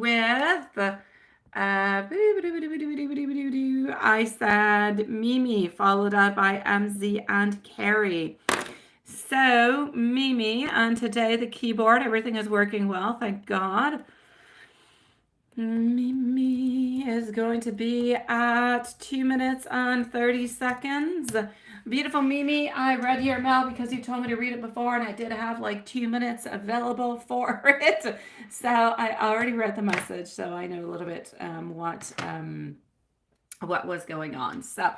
with, I said Mimi, followed up by MZ and Carrie. So, Mimi, and today the keyboard, everything is working well, thank God. Mimi is going to be at 2 minutes and 30 seconds. Beautiful Mimi, I read your mail because you told me to read it before, and I did have like 2 minutes available for it. So I already read the message, so I know a little bit what was going on. So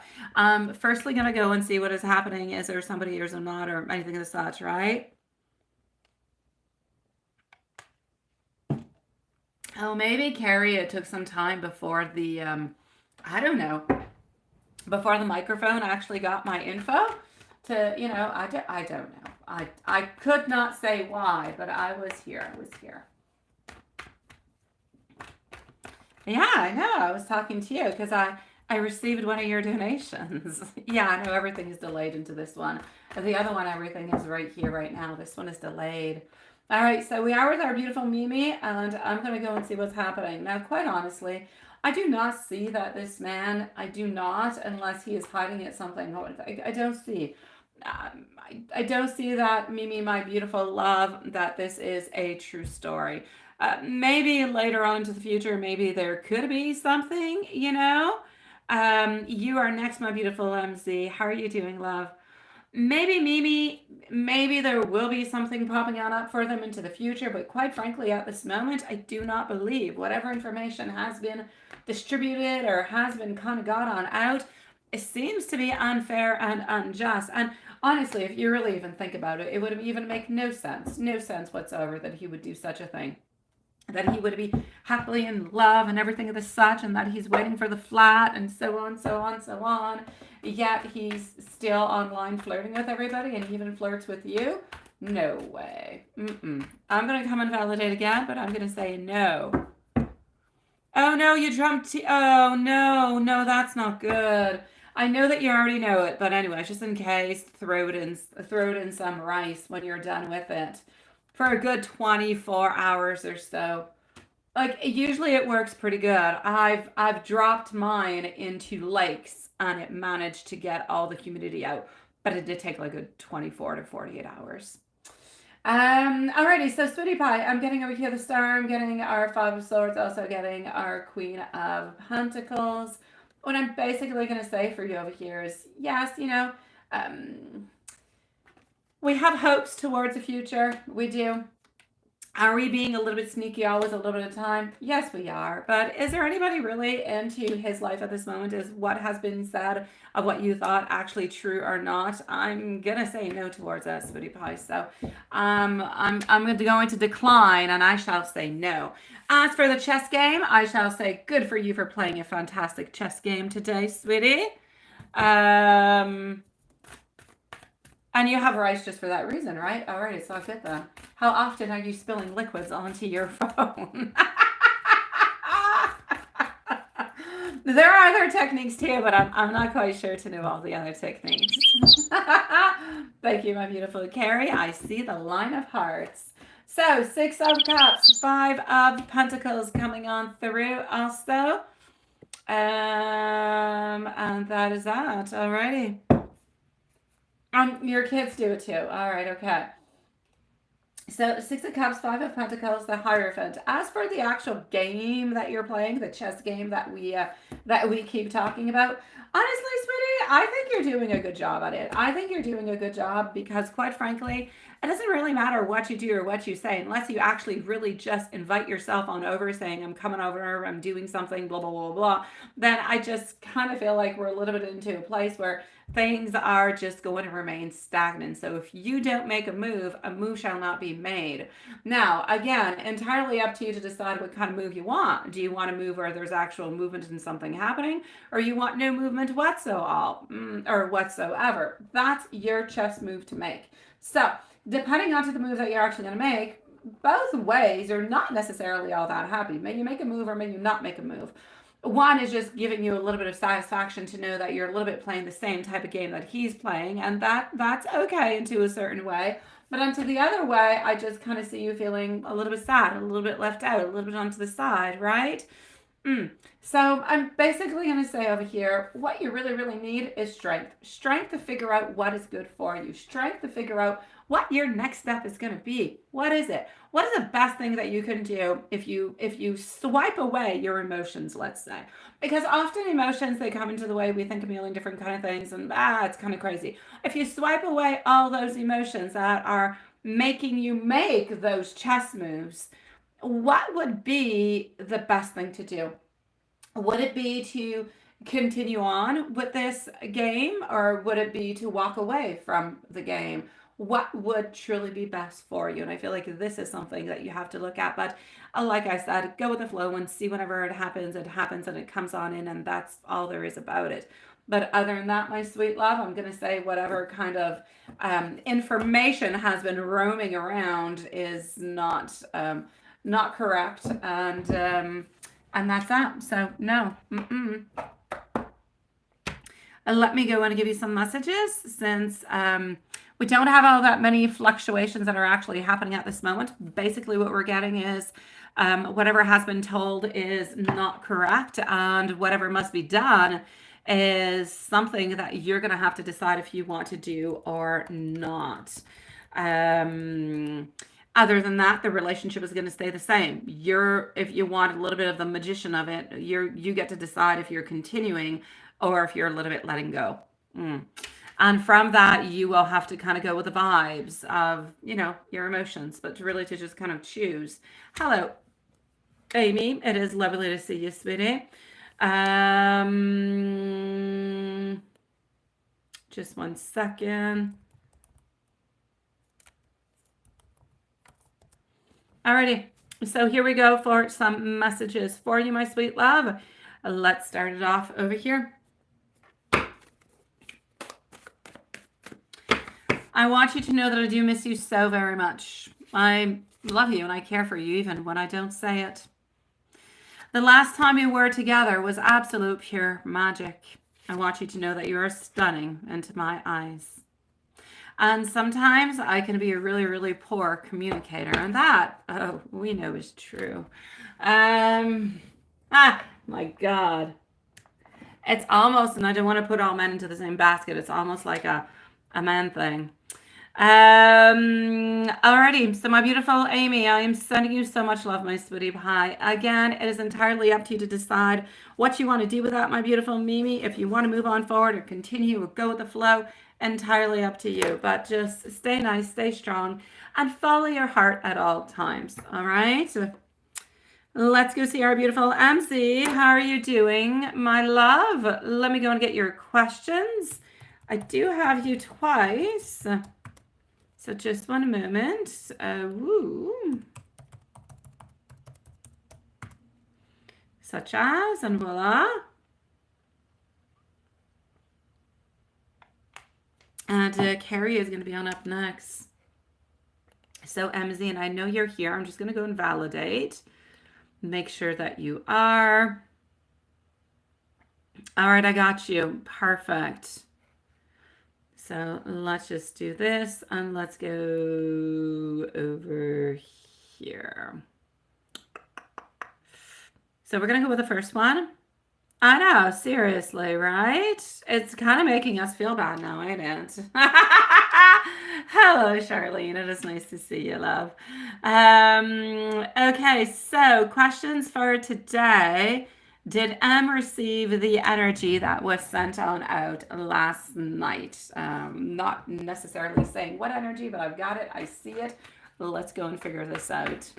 firstly gonna go and see what is happening. Is there somebody or not, or anything of such, right? Oh, maybe Carrie, it took some time before the, I don't know, before the microphone actually got my info to, I don't know. I could not say why, but I was here. Yeah, I know. I was talking to you because I received one of your donations. Yeah, I know everything is delayed into this one. The other one, everything is right here, right now. This one is delayed. All right, so we are with our beautiful Mimi, and I'm going to go and see what's happening. Now, quite honestly, I do not see that this man, I do not, unless he is hiding at something. I don't see. I don't see that, Mimi, my beautiful love, that this is a true story. Maybe later on into the future, maybe there could be something, You are next, my beautiful MZ. How are you doing, love? Maybe Mimi, maybe there will be something popping on up for them into the future, but quite frankly, at this moment, I do not believe whatever information has been distributed or has been kind of got on out. It seems to be unfair and unjust. And honestly, if you really even think about it, it would even make no sense whatsoever that he would do such a thing. That he would be happily in love and everything of the such, and that he's waiting for the flat and so on, so on, so on. Yet he's still online flirting with everybody and even flirts with you. No way. I'm going to come and validate again, but I'm going to say no. Oh no, you jumped. Oh no, that's not good. I know that you already know it, but anyway, just in case, throw it in some rice when you're done with it for a good 24 hours or so. Like usually it works pretty good. I've dropped mine into lakes and it managed to get all the humidity out, but it did take like a 24 to 48 hours. Alrighty, so Sweetie Pie, I'm getting over here the star, I'm getting our Five of Swords, also getting our Queen of Pentacles. What I'm basically going to say for you over here is, yes, we have hopes towards the future. We do. Are we being a little bit sneaky always a little bit of time? Yes, we are. But is there anybody really into his life at this moment? Is what has been said of what you thought actually true or not? I'm going to say no towards that, Sweetie Pie. So I'm going to decline and I shall say no. As for the chess game, I shall say good for you for playing a fantastic chess game today, sweetie. And you have rice just for that reason, right? All right, it's all good then. How often are you spilling liquids onto your phone? There are other techniques too, but I'm not quite sure to know all the other techniques. Thank you, my beautiful Carrie. I see the line of hearts. So 6 of Cups, 5 of Pentacles coming on through also. And that is that. Alrighty. Your kids do it too. All right, okay. So 6 of Cups, 5 of Pentacles, the Hierophant. As for the actual game that you're playing, the chess game that we keep talking about, honestly, sweetie, I think you're doing a good job at it. I think you're doing a good job because, quite frankly, it doesn't really matter what you do or what you say unless you actually really just invite yourself on over saying, I'm coming over, I'm doing something, blah, blah, blah, blah. Then I just kind of feel like we're a little bit into a place where things are just going to remain stagnant. So if you don't make a move shall not be made. Now, again, entirely up to you to decide what kind of move you want. Do you want a move where there's actual movement and something happening, or you want no movement whatsoever? That's your chess move to make. So depending on to the move that you're actually going to make, both ways are not necessarily all that happy. May you make a move or may you not make a move. One is just giving you a little bit of satisfaction to know that you're a little bit playing the same type of game that he's playing, and that's okay into a certain way. But onto the other way, I just kind of see you feeling a little bit sad, a little bit left out, a little bit onto the side, right? So I'm basically going to say over here, what you really, really need is strength. Strength to figure out what is good for you. Strength to figure out what your next step is going to be. What is it? What is the best thing that you can do if you swipe away your emotions, let's say? Because often emotions, they come into the way, we think a million different kind of things, and it's kind of crazy. If you swipe away all those emotions that are making you make those chess moves, what would be the best thing to do? Would it be to continue on with this game, or would it be to walk away from the game? What would truly be best for you? And I feel like this is something that you have to look at. But like I said, go with the flow and see whenever it happens and it comes on in, and that's all there is about it. But other than that, my sweet love, I'm going to say whatever kind of information has been roaming around is not correct, and that's that. So no. Let me go and give you some messages, since we don't have all that many fluctuations that are actually happening at this moment. Basically what we're getting is whatever has been told is not correct, and whatever must be done is something that you're going to have to decide if you want to do or not. Other than that, the relationship is going to stay the same. If you want a little bit of the magician of it, you get to decide if you're continuing or if you're a little bit letting go. And from that, you will have to kind of go with the vibes of, your emotions, but really to just kind of choose. Hello, Amy. It is lovely to see you, sweetie. Just one second. Alrighty, so here we go for some messages for you, my sweet love. Let's start it off over here. I want you to know that I do miss you so very much. I love you and I care for you even when I don't say it. The last time you were together was absolute pure magic. I want you to know that you are stunning into my eyes. And sometimes I can be a really, really poor communicator. And that, we know is true. My God. It's almost, and I don't want to put all men into the same basket. It's almost like a man thing. Alrighty. So my beautiful Amy, I am sending you so much love, my sweetie pie. Again, it is entirely up to you to decide what you want to do with that, my beautiful Mimi. If you want to move on forward or continue or go with the flow, entirely up to you. But just stay nice, stay strong, and follow your heart at all times. All right. Let's go see our beautiful MC. How are you doing, my love? Let me go and get your questions. I do have you twice. So just one moment. Such as, and voila. And Carrie is going to be on up next. So MZ, and I know you're here. I'm just going to go and validate. Make sure that you are. All right, I got you. Perfect. So let's just do this and let's go over here. So we're going to go with the first one. I know, seriously, right? It's kind of making us feel bad now, ain't it? Hello, Charlene. It is nice to see you, love. Okay, so questions for today. Did M receive the energy that was sent on out last night? Not necessarily saying what energy, but I've got it. I see it. Let's go and figure this out.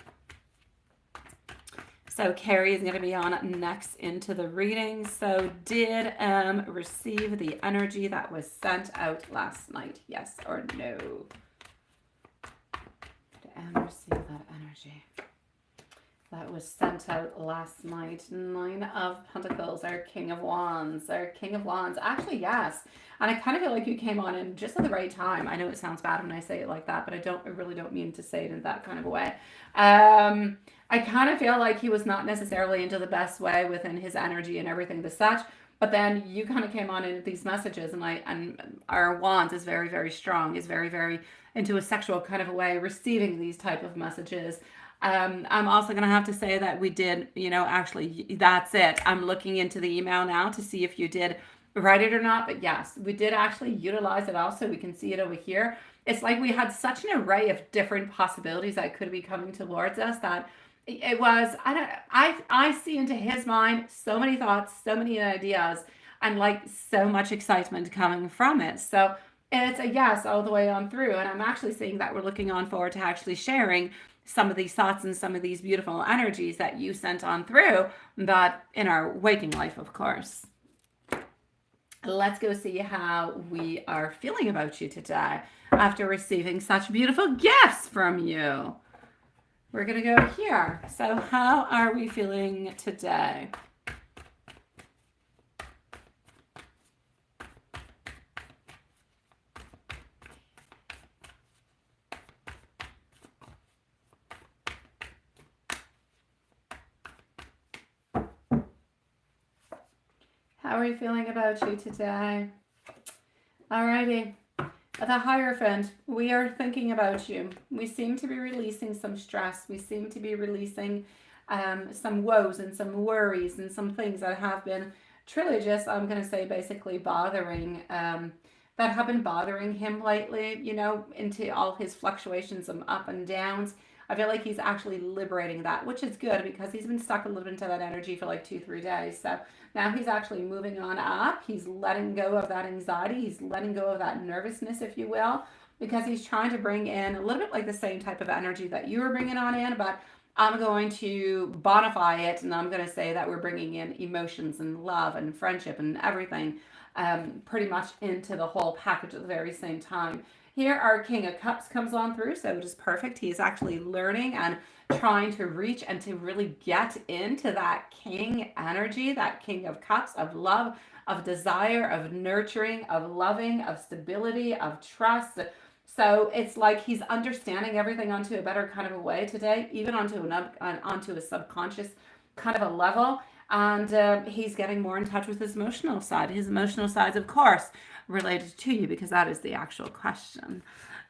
So Carrie is going to be on next into the reading. So did M receive the energy that was sent out last night? Yes or no? Did M receive that energy that was sent out last night? 9 of Pentacles, our King of Wands, Actually, yes. And I kind of feel like you came on in just at the right time. I know it sounds bad when I say it like that, but I really don't mean to say it in that kind of a way. I kind of feel like he was not necessarily into the best way within his energy and everything as such, But then you kind of came on in these messages, and our wands is very, very strong, is very, very into a sexual kind of a way, receiving these type of messages. I'm also going to have to say that we did, actually, that's it. I'm looking into the email now to see if you did write it or not. But yes, we did actually utilize it also. We can see it over here. It's like we had such an array of different possibilities that could be coming towards us that it was, I see into his mind so many thoughts, so many ideas, and like so much excitement coming from it. So it's a yes all the way on through. And I'm actually seeing that we're looking on forward to actually sharing some of these thoughts and some of these beautiful energies that you sent on through, but in our waking life, of course. Let's go see how we are feeling about you today after receiving such beautiful gifts from you. We're going to go here. So how are we feeling today? How are you feeling about you today? Alrighty. The Hierophant, we are thinking about you. We seem to be releasing some stress. We seem to be releasing some woes and some worries and some things that have been truly just, I'm going to say, basically bothering, that have been bothering him lately, into all his fluctuations of up and downs. I feel like he's actually liberating that, which is good because he's been stuck a little bit into that energy for like 2-3 days. So now he's actually moving on up. He's letting go of that anxiety. He's letting go of that nervousness, if you will, because he's trying to bring in a little bit like the same type of energy that you were bringing on in, but I'm going to bonify it, and I'm going to say that we're bringing in emotions and love and friendship and everything pretty much into the whole package at the very same time. Here, our King of Cups comes on through, so it is perfect. He's actually learning and trying to reach and to really get into that King energy, that King of Cups, of love, of desire, of nurturing, of loving, of stability, of trust. So it's like he's understanding everything onto a better kind of a way today, even onto a subconscious kind of a level. And he's getting more in touch with his emotional side. His emotional side's, of course, related to you because that is the actual question.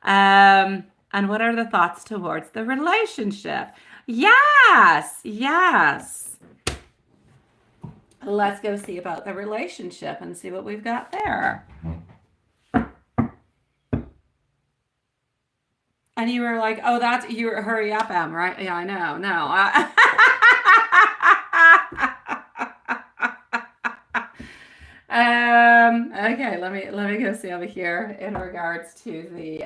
And what are the thoughts towards the relationship? Yes, yes. Let's go see about the relationship and see what we've got there. And you were like, oh, that's, you were, hurry up, Em, right? Yeah, I know. No. Okay, let me go see over here in regards to the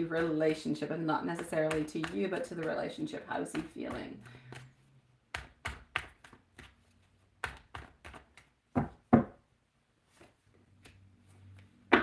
relationship, and not necessarily to you, but to the relationship. How's he feeling?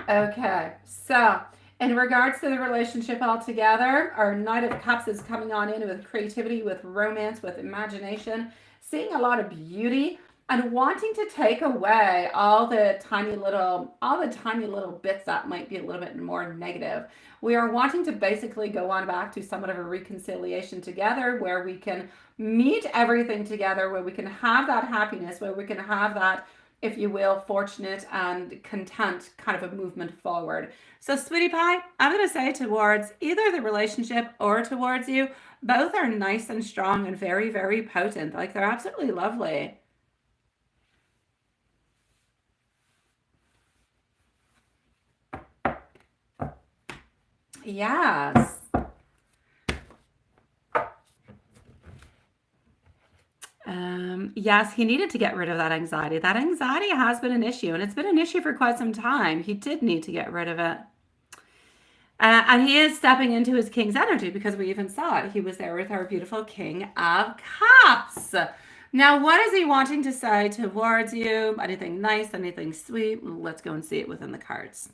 Okay, so in regards to the relationship altogether, our Knight of Cups is coming on in with creativity, with romance, with imagination, seeing a lot of beauty, and wanting to take away all the tiny little bits that might be a little bit more negative. We are wanting to basically go on back to somewhat of a reconciliation together, where we can meet everything together, where we can have that happiness, where we can have that, if you will, fortunate and content kind of a movement forward. So sweetie pie, I'm going to say towards either the relationship or towards you, both are nice and strong and very, very potent. Like, they're absolutely lovely. Yes. Yes, he needed to get rid of that anxiety. That anxiety has been an issue, and it's been an issue for quite some time. He did need to get rid of it. And he is stepping into his king's energy, because we even saw it. He was there with our beautiful King of Cups. Now, what is he wanting to say towards you? Anything nice, anything sweet? Let's go and see it within the cards.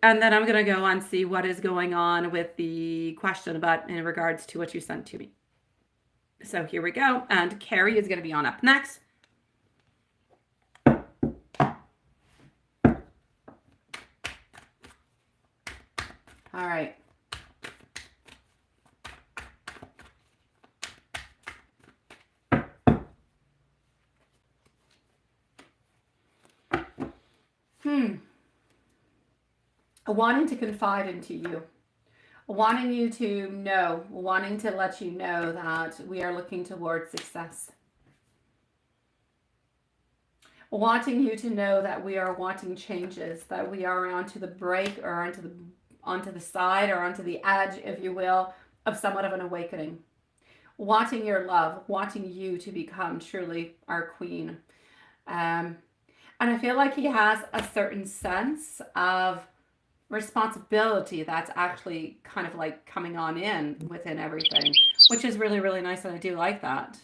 And then I'm going to go and see what is going on with the question about in regards to what you sent to me. So here we go. And Carrie is going to be on up next. All right. Wanting to confide into you, wanting you to know, wanting to let you know that we are looking towards success, wanting you to know that we are wanting changes, that we are onto the break or onto the side or onto the edge, if you will, of somewhat of an awakening. Wanting your love, wanting you to become truly our queen. And I feel like he has a certain sense of responsibility that's actually kind of like coming on in within everything, which is really, really nice. And I do like that.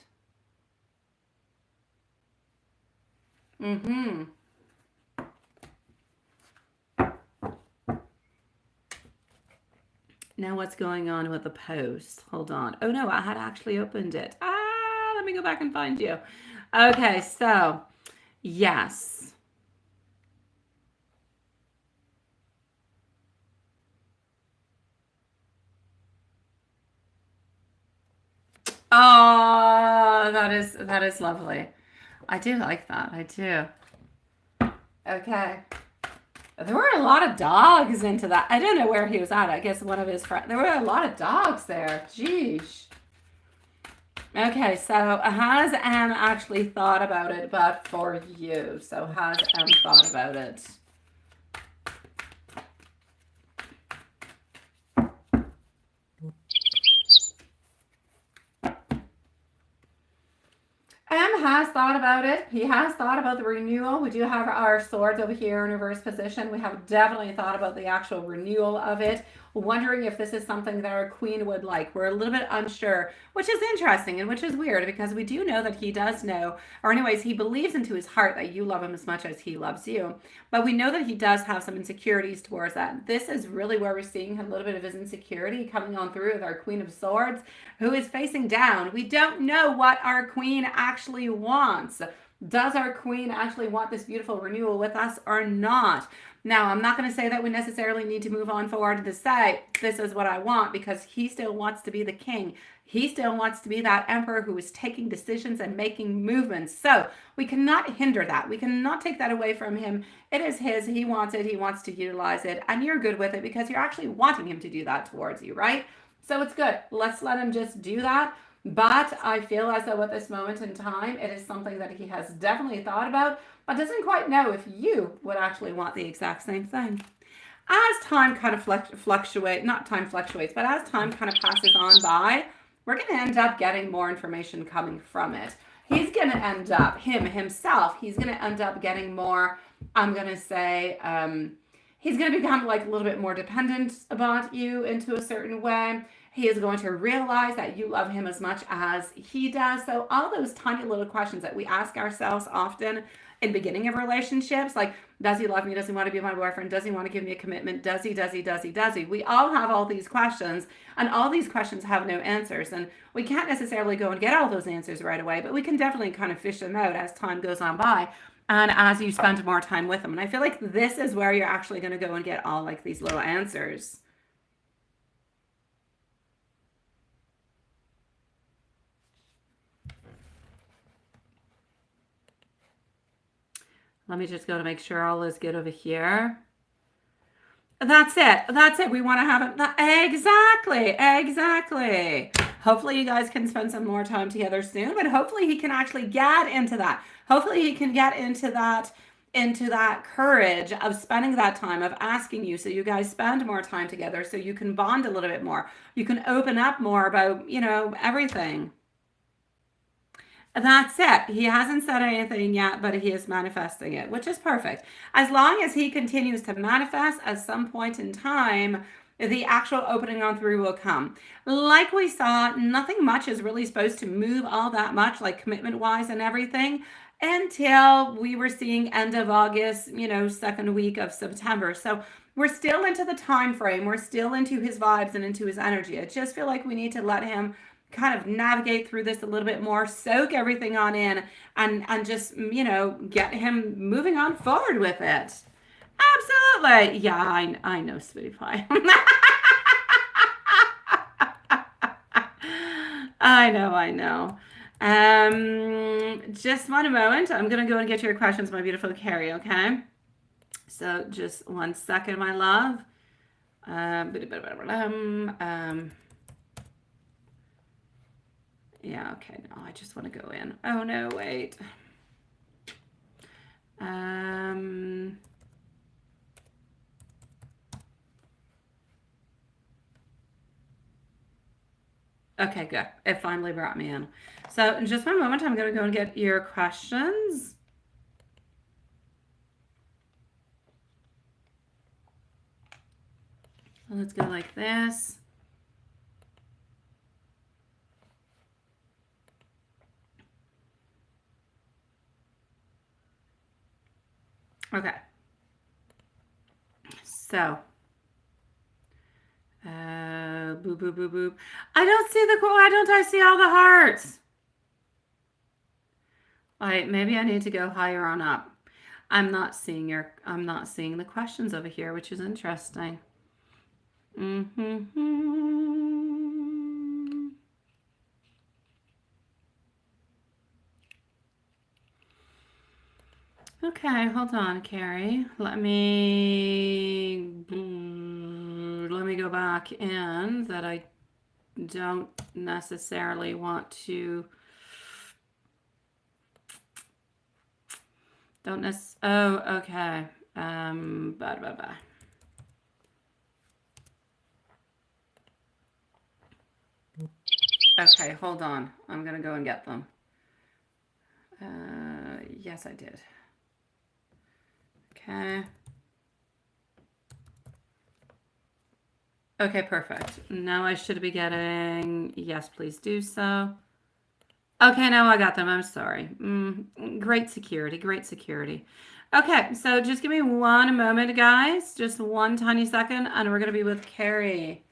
Mm-hmm. Now what's going on with the post? Hold on. Oh no, I had actually opened it. Let me go back and find you. Okay, so yes. Oh, that is lovely. I do like that. I do. Okay. There were a lot of dogs into that. I don't know where he was at. I guess one of his friends. There were a lot of dogs there. Jeez. Okay, so has M actually thought about it, but for you? So has M thought about it? M has thought about it. He has thought about the renewal. We do have our swords over here in reverse position. We have definitely thought about the actual renewal of it. Wondering if this is something that our queen would like. We're a little bit unsure, which is interesting and which is weird because we do know that he does know, or anyways, he believes into his heart that you love him as much as he loves you. But we know that he does have some insecurities towards that. This is really where we're seeing a little bit of his insecurity coming on through with our Queen of Swords, who is facing down. We don't know what our queen actually wants. Does our queen actually want this beautiful renewal with us or not? Now, I'm not going to say that we necessarily need to move on forward to say, this is what I want, because he still wants to be the king. He still wants to be that emperor who is taking decisions and making movements. So we cannot hinder that. We cannot take that away from him. It is his. He wants it. He wants to utilize it. And you're good with it because you're actually wanting him to do that towards you, right? So it's good. Let's let him just do that. But I feel as though at this moment in time, it is something that he has definitely thought about, but doesn't quite know if you would actually want the exact same thing. As time kind of fluctuates, not time fluctuates, but as time kind of passes on by, we're going to end up getting more information coming from it. He's going to end up, himself, he's going to end up getting more, I'm going to say, he's going to become like a little bit more dependent about you into a certain way. He is going to realize that you love him as much as he does. So all those tiny little questions that we ask ourselves often in beginning of relationships, like, does he love me? Does he want to be my boyfriend? Does he want to give me a commitment? Does he? We all have all these questions, and all these questions have no answers. And we can't necessarily go and get all those answers right away, but we can definitely kind of fish them out as time goes on by and as you spend more time with them. And I feel like this is where you're actually going to go and get all like these little answers. Let me just go to make sure all is good over here. That's it. We want to have it. Exactly. Hopefully you guys can spend some more time together soon, but hopefully he can actually get into that. Hopefully he can get into that courage of spending that time, of asking you, so you guys spend more time together, so you can bond a little bit more. You can open up more about, everything. That's it. He hasn't said anything yet, but he is manifesting it, which is perfect. As long as he continues to manifest, at some point in time, the actual opening on through will come. Like we saw, nothing much is really supposed to move all that much, like commitment-wise and everything, until we were seeing end of August, second week of September. So we're still into the time frame. We're still into his vibes and into his energy. I just feel like we need to let him kind of navigate through this a little bit more, soak everything on in, and just, get him moving on forward with it. Absolutely. Yeah, I know, sweetie pie. I know. Just one moment. I'm going to go and get your questions, my beautiful Carrie, okay? So just 1 second, my love. Yeah, okay, no, I just want to go in. Oh, no, wait. Okay, good. It finally brought me in. So in just one moment, I'm going to go and get your questions. Let's go like this. Okay. So, boop, boop, boop, boop. I don't see the, why don't I see all the hearts? All right, maybe I need to go higher on up. I'm not seeing the questions over here, which is interesting. Okay, hold on, Carrie. Let me go back in that I don't necessarily want to. Oh, okay. Okay, hold on. I'm gonna go and get them. Yes, I did. Okay. Okay, perfect. Now I should be getting, yes, please do so. Okay, now I got them. I'm sorry. Great security, great security. Okay, so just give me one moment, guys. Just one tiny second, and we're going to be with Carrie.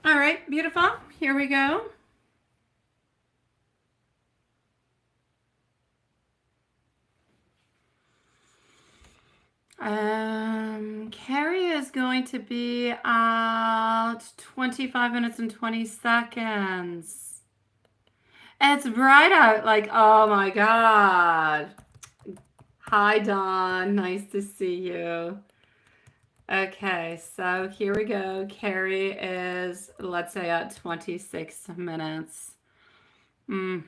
All right, beautiful. Here we go. Carrie is going to be at 25 minutes and 20 seconds. It's bright out, like, oh my God. Hi, Dawn. Nice to see you. Okay, so here we go. Carrie is, let's say, at 26 minutes. No,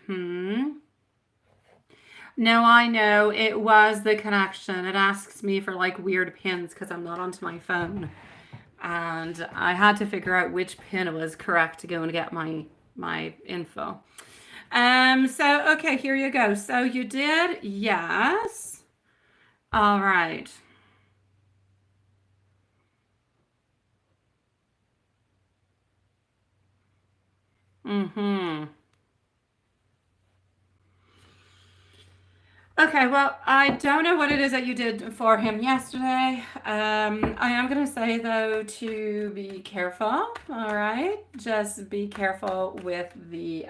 I know. It was the connection. It asks me for like weird pins because I'm not onto my phone. And I had to figure out which pin was correct to go and get my info. So, okay, here you go. So you did, yes. All right. Okay, well, I don't know what it is that you did for him yesterday. I am going to say, though, to be careful, all right? Just be careful with be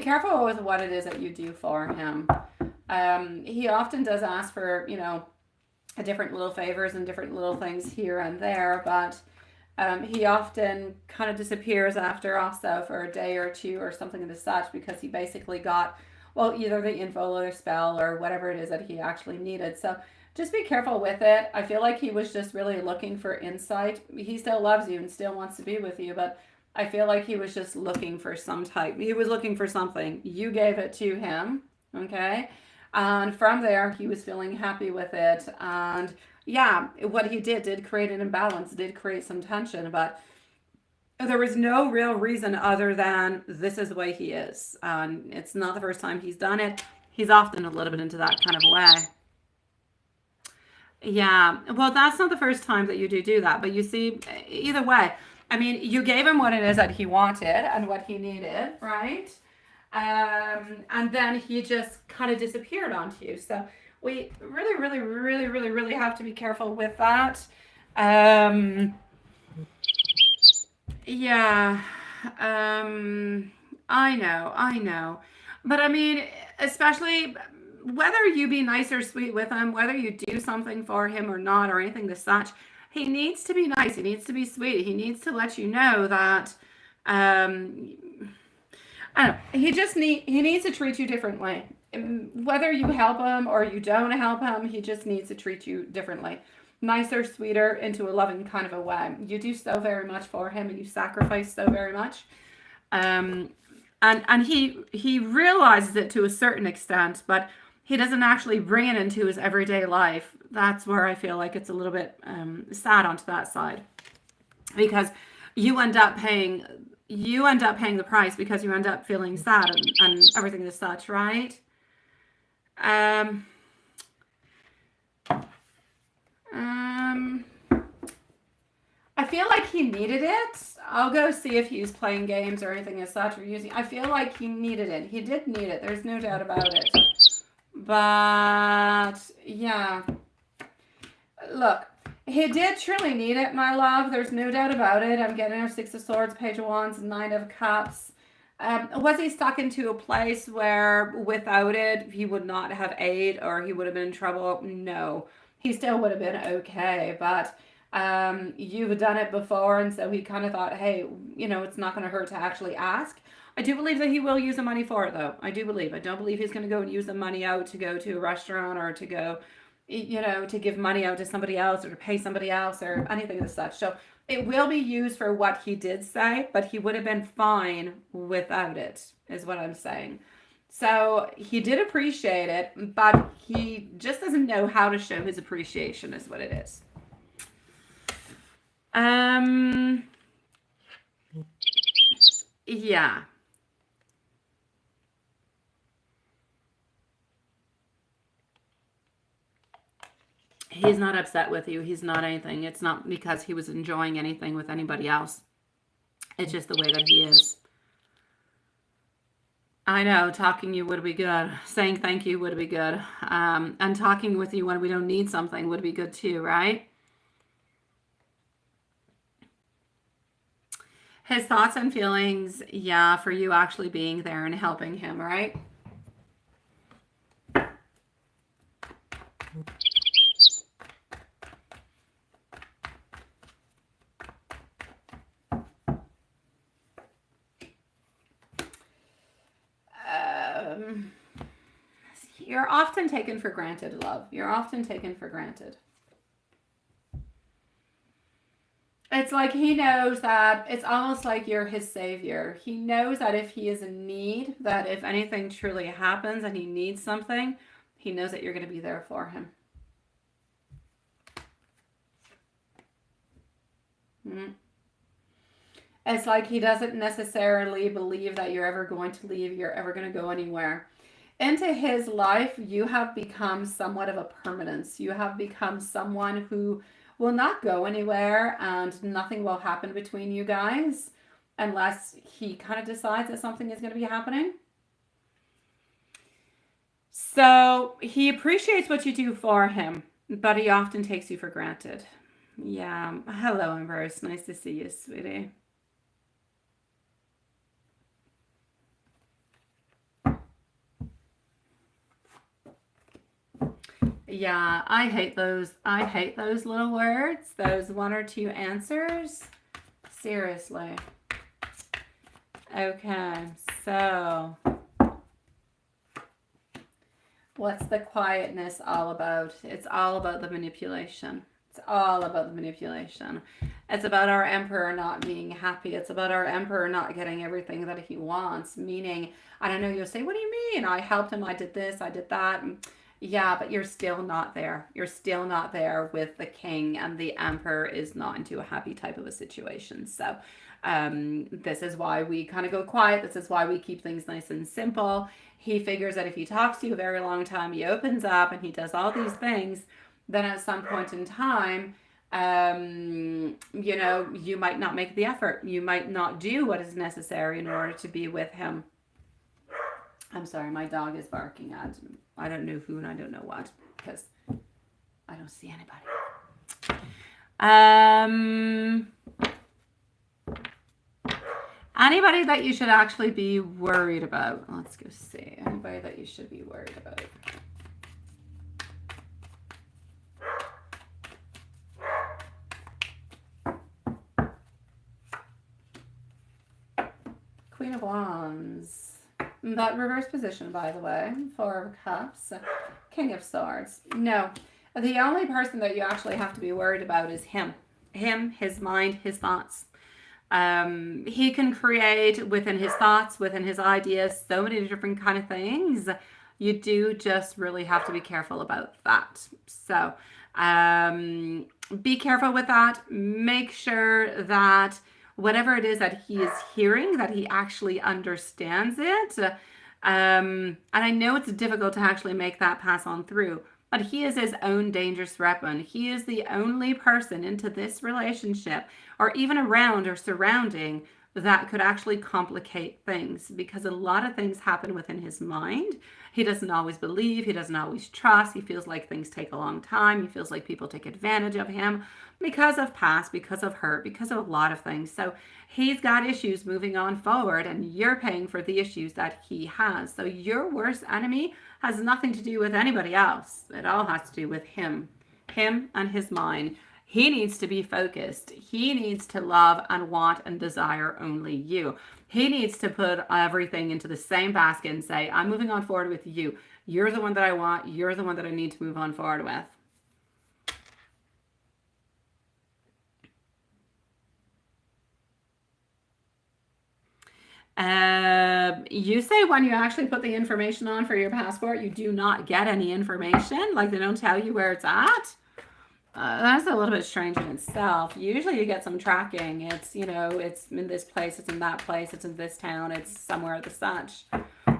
careful with what it is that you do for him. He often does ask for, different little favors and different little things here and there, but he often kind of disappears after also for a day or two or something of the such because he basically got, well, either the info or the spell or whatever it is that he actually needed. So just be careful with it. I feel like he was just really looking for insight. He still loves you and still wants to be with you, but I feel like he was just looking for he was looking for something. You gave it to him, okay? And from there, he was feeling happy with it. And yeah, what he did create an imbalance, did create some tension, but there was no real reason other than this is the way he is. It's not the first time he's done it. He's often a little bit into that kind of way. Yeah, well, that's not the first time that you do that, but you see, either way, I mean, you gave him what it is that he wanted and what he needed, right? And then he just kind of disappeared onto you. So we really, really, really, really, really have to be careful with that. Um, yeah, I know. But I mean, especially whether you be nice or sweet with him, whether you do something for him or not, or anything to such, he needs to be nice. He needs to be sweet. He needs to let you know that, um, I don't know. He needs to treat you differently. Whether you help him or you don't help him, he just needs to treat you differently. Nicer, sweeter, into a loving kind of a way. You do so very much for him and you sacrifice so very much. Um, and he realizes it to a certain extent, but he doesn't actually bring it into his everyday life. That's where I feel like it's a little bit sad onto that side, because you end up paying the price, because you end up feeling sad and everything as such, right? Um, um, I feel like he needed it. I'll go see if he's playing games or anything as such, or using. I feel like he needed it. He did need it. There's no doubt about it. But yeah, look, he did truly need it, my love. There's no doubt about it. I'm getting a Six of Swords, Page of Wands, Nine of Cups. Was he stuck into a place where without it he would not have aid, or he would have been in trouble? No, he still would have been okay. But you've done it before, and so he kind of thought, hey, it's not going to hurt to actually ask. I do believe that he will use the money for it, though. I don't believe he's going to go and use the money out to go to a restaurant, or to go, to give money out to somebody else, or to pay somebody else, or anything of such. So it will be used for what he did say, but he would have been fine without it, is what I'm saying. So he did appreciate it, but he just doesn't know how to show his appreciation, is what it is. Yeah. He's not upset with you. He's not anything. It's not because he was enjoying anything with anybody else. It's just the way that he is. I know, talking you would be good. Saying thank you would be good. And talking with you when we don't need something would be good too, right? His thoughts and feelings, yeah, for you actually being there and helping him, right? You're often taken for granted, love. You're often taken for granted. It's like he knows that it's almost like you're his savior. He knows that if he is in need, that if anything truly happens and he needs something, he knows that you're going to be there for him. Mm. It's like he doesn't necessarily believe that you're ever going to leave, you're ever going to go anywhere. Into his life, you have become somewhat of a permanence. You have become someone who will not go anywhere, and nothing will happen between you guys unless he kind of decides that something is going to be happening. So he appreciates what you do for him, but he often takes you for granted. Yeah. Hello, Empress. Nice to see you, sweetie. Yeah, I hate those little words, those one or two answers. Seriously. Okay, so what's the quietness all about? It's all about the manipulation. It's all about the manipulation. It's about our emperor not being happy. It's about our emperor not getting everything that he wants. Meaning, I don't know, you'll say, what do you mean? I helped him, I did this, I did that. Yeah, but you're still not there. You're still not there with the king, and the emperor is not into a happy type of a situation. So, this is why we kind of go quiet. This is why we keep things nice and simple. He figures that if he talks to you a very long time, he opens up and he does all these things, then at some point in time, you know, you might not make the effort. You might not do what is necessary in order to be with him. I'm sorry, my dog is barking at, I don't know who and I don't know what, because I don't see anybody. Anybody that you should actually be worried about. Let's go see. Anybody that you should be worried about. Queen of Wands. That reverse position, by the way. Four of Cups. King of Swords. No. The only person that you actually have to be worried about is him. Him, his mind, his thoughts. He can create within his thoughts, within his ideas, so many different kind of things. You do just really have to be careful about that. So be careful with that. Make sure that whatever it is that he is hearing, that he actually understands it. And I know it's difficult to actually make that pass on through, but he is his own dangerous weapon. He is the only person into this relationship or even around or surrounding that could actually complicate things, because a lot of things happen within his mind. He doesn't always believe, he doesn't always trust, he feels like things take a long time, he feels like people take advantage of him because of past, because of hurt, because of a lot of things. So he's got issues moving on forward, and you're paying for the issues that he has. So your worst enemy has nothing to do with anybody else. It all has to do with him and his mind. He needs to be focused. He needs to love and want and desire only you. He needs to put everything into the same basket and say, I'm moving on forward with you. You're the one that I want. You're the one that I need to move on forward with. You say when you actually put the information on for your passport, you do not get any information. Like, they don't tell you where it's at. That's a little bit strange in itself. Usually you get some tracking. It's, you know, it's in this place, it's in that place, it's in this town, it's somewhere at the such.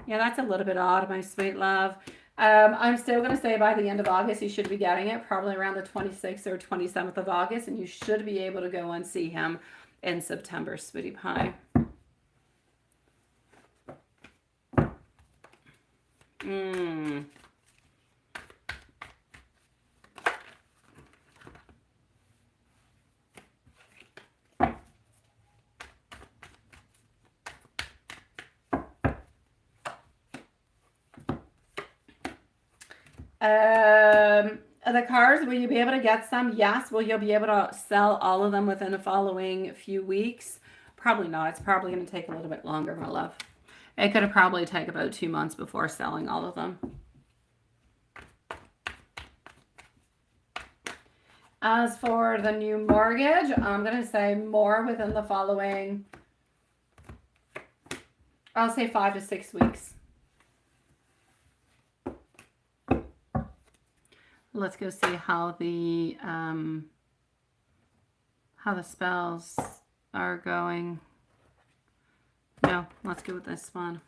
Yeah, that's a little bit odd, my sweet love. I'm still going to say by the end of August, you should be getting it, probably around the 26th or 27th of August, and you should be able to go and see him in September, sweetie pie. The cars, will you be able to get some? Yes. Will you be able to sell all of them within the following few weeks? Probably not. It's probably going to take a little bit longer, my love. It could have probably taken about 2 months before selling all of them. As for the new mortgage, I'm going to say more within the following, I'll say 5 to 6 weeks. Let's go see how the spells are going. No, let's go with this one.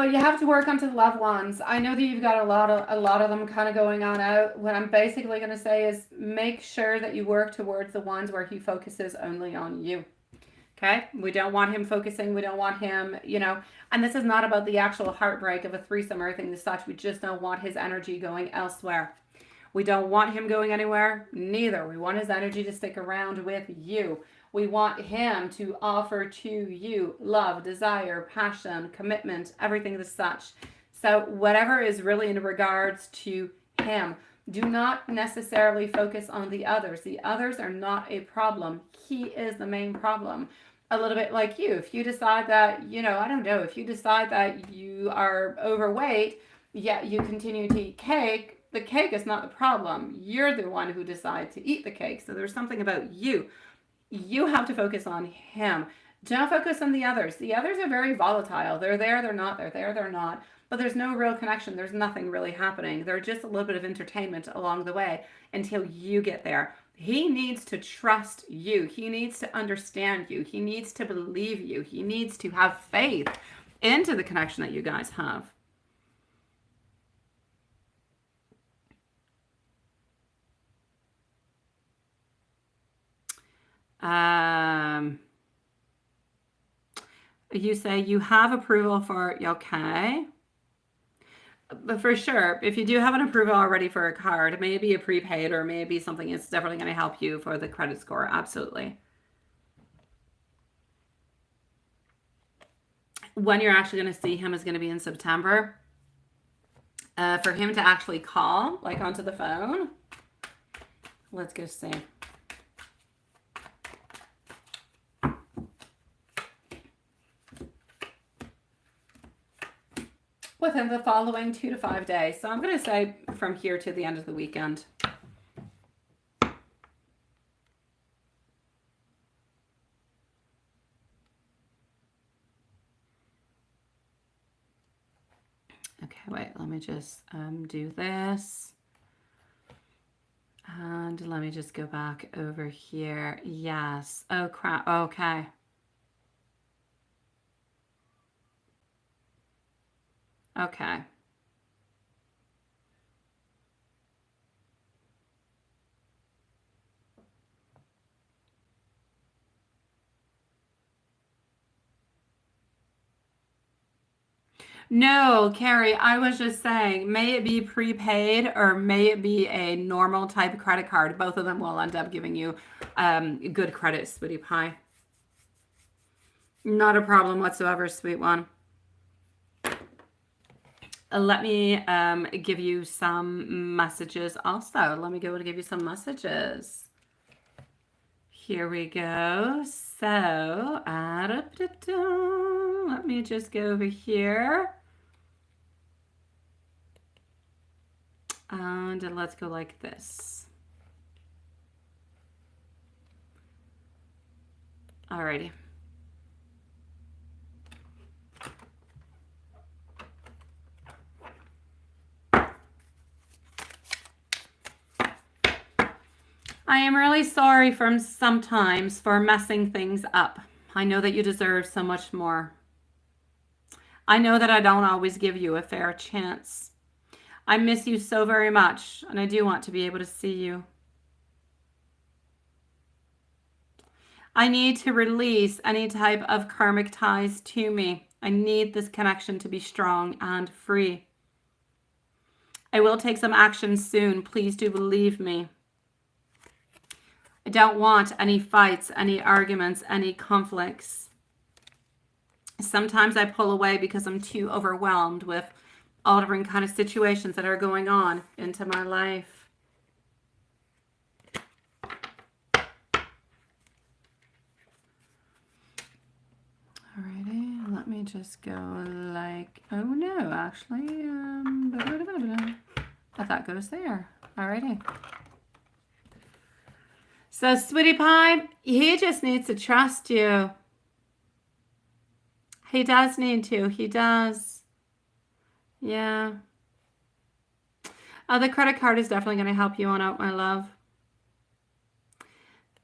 You have to work onto the loved ones. I know that you've got a lot of them kind of going on out. What I'm basically going to say is make sure that you work towards the ones where he focuses only on you. Okay? We don't want him focusing. We don't want him, you know, and this is not about the actual heartbreak of a threesome or anything as such. We just don't want his energy going elsewhere. We don't want him going anywhere. Neither. We want his energy to stick around with you. We want him to offer to you love, desire, passion, commitment, everything as such. So whatever is really in regards to him, do not necessarily focus on the others. The others are not a problem. He is the main problem. A little bit like you. If you decide that, you know, I don't know, if you decide that you are overweight, yet you continue to eat cake, the cake is not the problem. You're the one who decides to eat the cake. So there's something about you. You have to focus on him. Don't focus on the others. The others are very volatile. They're there, they're not. They're there, they're not. But there's no real connection. There's nothing really happening. They're just a little bit of entertainment along the way until you get there. He needs to trust you. He needs to understand you. He needs to believe you. He needs to have faith into the connection that you guys have. You say you have approval for, okay. But for sure, if you do have an approval already for a card, maybe a prepaid or maybe something that's definitely going to help you for the credit score. Absolutely. When you're actually going to see him is going to be in September. For him to actually call, like onto the phone. Let's go see. Within the following 2 to 5 days. So I'm going to say from here to the end of the weekend. Okay, wait, let me just do this. And let me just go back over here. Yes. Oh, crap. Okay. Okay. No, Carrie, I was just saying, may it be prepaid or may it be a normal type credit card. Both of them will end up giving you good credit, sweetie pie. Not a problem whatsoever, sweet one. Let me give you some messages also. Let me go and give you some messages. Here we go. So, let me just go over here. And let's go like this. Alrighty. I am really sorry sometimes for messing things up. I know that you deserve so much more. I know that I don't always give you a fair chance. I miss you so very much, and I do want to be able to see you. I need to release any type of karmic ties to me. I need this connection to be strong and free. I will take some action soon. Please do believe me. I don't want any fights, any arguments, any conflicts. Sometimes I pull away because I'm too overwhelmed with all different kind of situations that are going on into my life. Alrighty, let me just go like, oh no, actually, I thought goes there. Alrighty. So, sweetie pie, he just needs to trust you. He does need to. He does. Yeah. The credit card is definitely going to help you on out, my love.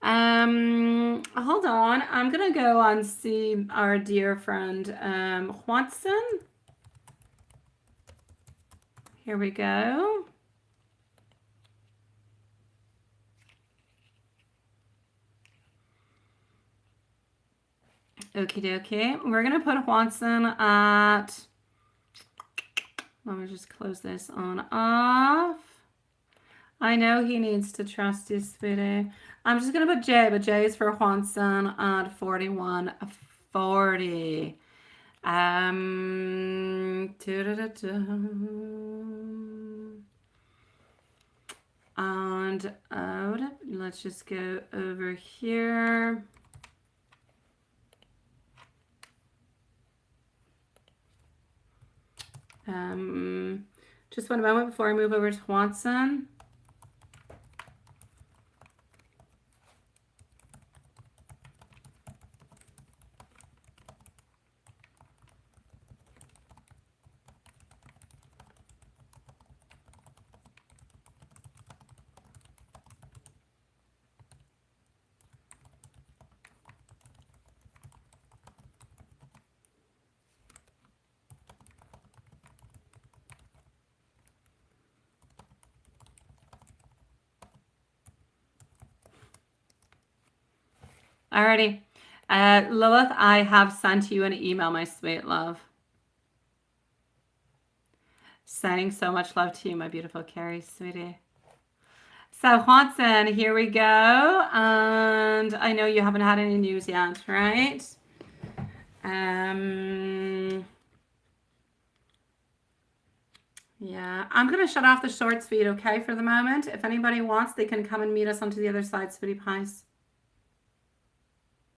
Hold on. I'm going to go and see our dear friend, Watson. Here we go. Okie dokie. We're going to put Watson at, let me just close this on off. I know he needs to trust you, sweetie. I'm just going to put J, but J is for Watson at 4140. And let's just go over here. Just one moment before I move over to Watson. Alrighty. Lilith, I have sent you an email, my sweet love. Sending so much love to you, my beautiful Carrie, sweetie. So, Watson, here we go. And I know you haven't had any news yet, right? Yeah, I'm going to shut off the shorts feed, okay, for the moment. If anybody wants, they can come and meet us onto the other side, sweetie pies.